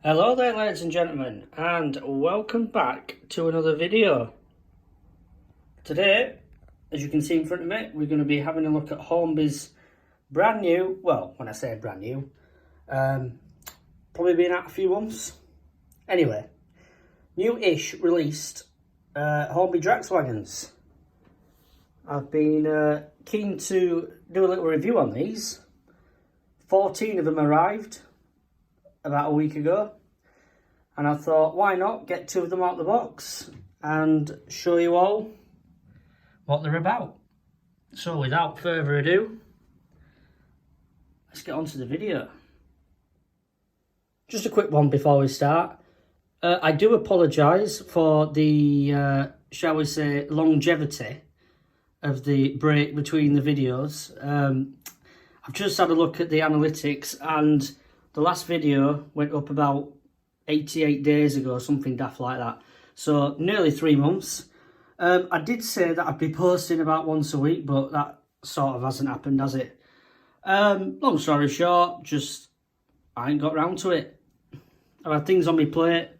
Hello there, ladies and gentlemen, and welcome back to another video. Today, as you can see in front of me, we're going to be having a look at Hornby's brand new, well, when I say brand new, probably been out a few months. Anyway, new-ish released Hornby Drax wagons. I've been keen to do a little review on these. 14 of them arrived about a week ago, and I thought, why not get 2 of them out of the box and show you all what they're about. So without further ado, let's get on to the video. Just a quick one before we start. I do apologise for the, shall we say, longevity of the break between the videos. I've just had a look at the analytics, and the last video went up about 88 days ago, something daft like that. So nearly 3 months. I did say that I'd be posting about once a week, but that sort of hasn't happened, has it? Long story short, just I ain't got round to it. I've had things on my plate,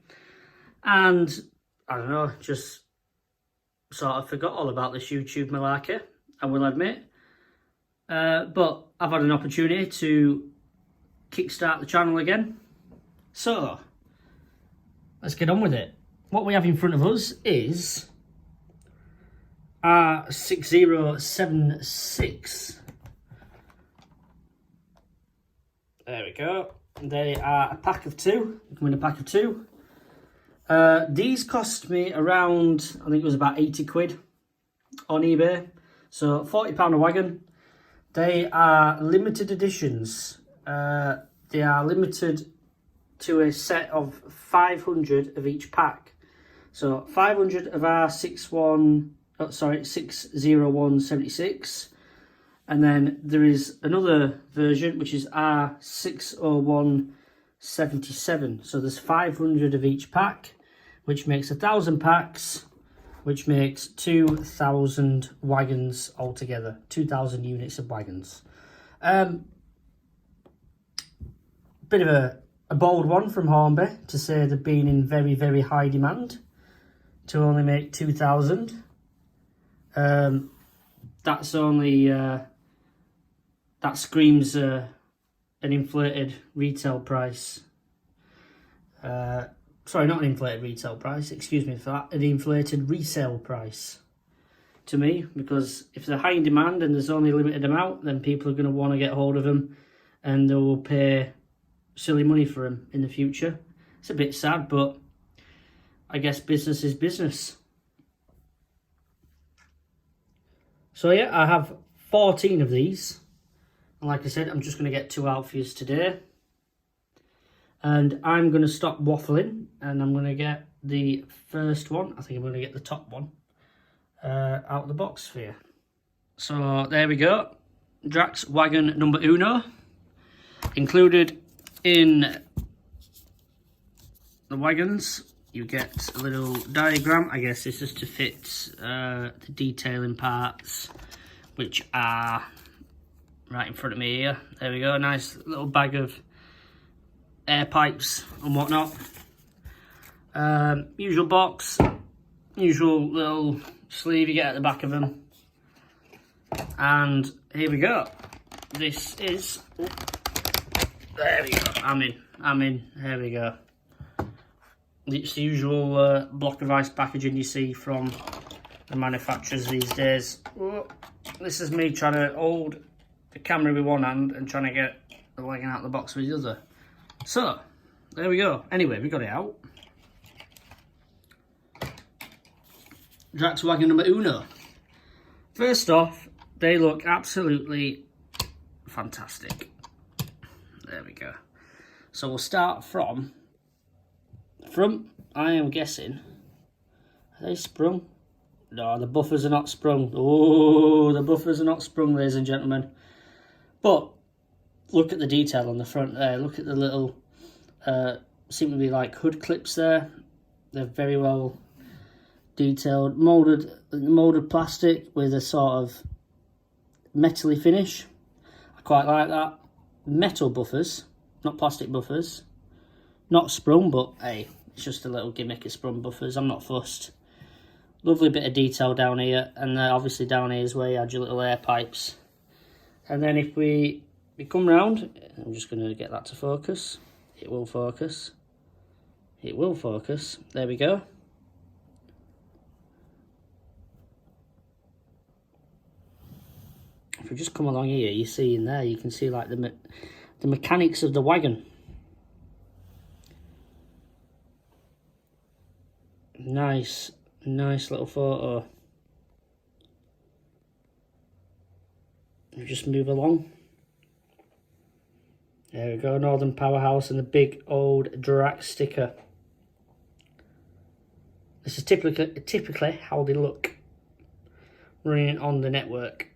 and I don't know, just sort of forgot all about this YouTube malarkey, I will admit. But I've had an opportunity to kickstart the channel again, so let's get on with it. What we have in front of us is our 6076. There we go. They are a pack of 2. You come in a pack of 2. These cost me around, I think it was about 80 quid on eBay. So £40 a wagon. They are limited editions. They are limited to a set of 500 of each pack. So 500 of our 60176, and then there is another version which is our 60177. So there's 500 of each pack, which makes 1,000 packs, which makes 2,000 wagons altogether, 2,000 units of wagons. Bit of a bold one from Hornby to say they've been in very, very high demand to only make 2,000. That's only, that screams an inflated retail price. Sorry, not an inflated retail price, excuse me for that, an inflated resale price to me, because if they're high in demand and there's only a limited amount, then people are going to want to get hold of them and they will pay silly money for them in the future. It's a bit sad, but I guess business is business. So yeah, I have 14 of these, and like I said, I'm just going to get 2 out for you today. And I'm going to stop waffling, and I'm going to get the first one. I think I'm going to get the top one out of the box for you. So there we go. Drax wagon number uno. Included in the wagons, you get a little diagram. I guess this is to fit the detailing parts, which are right in front of me here. There we go. Nice little bag of air pipes and whatnot. Usual box, usual little sleeve you get at the back of them. And here we go. This is, oh, there we go. I'm in. There we go. It's the usual block of ice packaging you see from the manufacturers these days. Oh, this is me trying to hold the camera with one hand and trying to get the wagon out of the box with the other. So, there we go. Anyway, we got it out. Drax wagon number uno. First off, they look absolutely fantastic. There we go. So we'll start from, I am guessing, are they sprung? No, the buffers are not sprung. Oh, the buffers are not sprung, ladies and gentlemen. But look at the detail on the front there. Look at the little, seem to be like hood clips there. They're very well detailed. Molded plastic with a sort of metally finish. I quite like that. Metal buffers, not plastic buffers. Not sprung, but hey, it's just a little gimmick of sprung buffers. I'm not fussed. Lovely bit of detail down here, and obviously down here is where you had your little air pipes. And then if we come round, I'm just going to get that to focus. It will focus. It will focus. There we go. If we just come along here, you see in there, you can see like the mechanics of the wagon. Nice little photo. Just move along. There we go, Northern Powerhouse and the big old Drax sticker. This is typically how they look running on the network.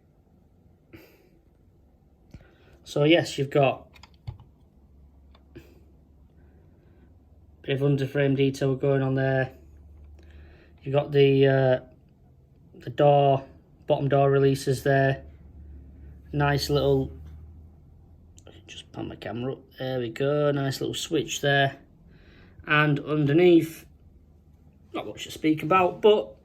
So yes, you've got a bit of underframe detail going on there. You've got the bottom door releases there. Nice little, just pan my camera up, there we go, nice little switch there. And underneath, not much to speak about, but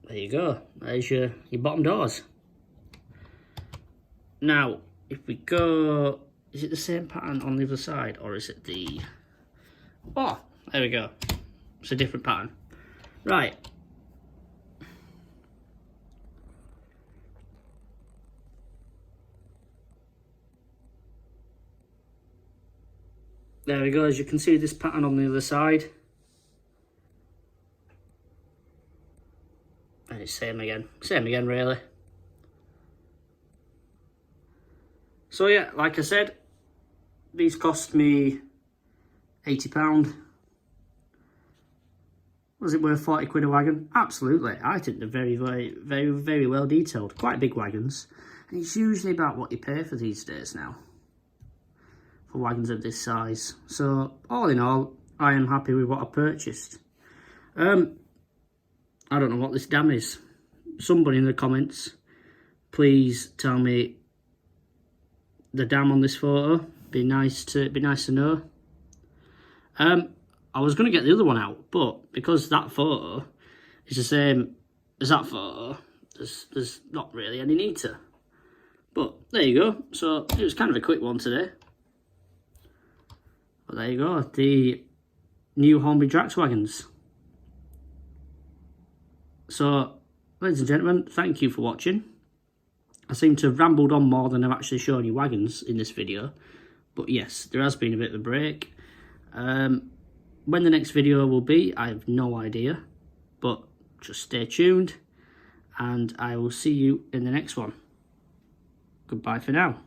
there you go, there's your bottom doors. Now, if we go, is it the same pattern on the other side, or is it the, oh, there we go, it's a different pattern. Right. There we go, as you can see this pattern on the other side. And it's same again really. So yeah, like I said, these cost me £80. Was it worth 40 quid a wagon? Absolutely. I think they're very well detailed. Quite big wagons. And it's usually about what you pay for these days now, for wagons of this size. So all in all, I am happy with what I purchased. I don't know what this dam is. Somebody in the comments, please tell me the dam on this photo. Be nice to know. I was going to get the other one out, but because that photo is the same as that photo, there's not really any need to. But there you go. So it was kind of a quick one today. But there you go, the new Hornby Drax wagons. So, ladies and gentlemen, thank you for watching. I seem to have rambled on more than I've actually shown you wagons in this video. But yes, there has been a bit of a break. When the next video will be, I have no idea. But just stay tuned. And I will see you in the next one. Goodbye for now.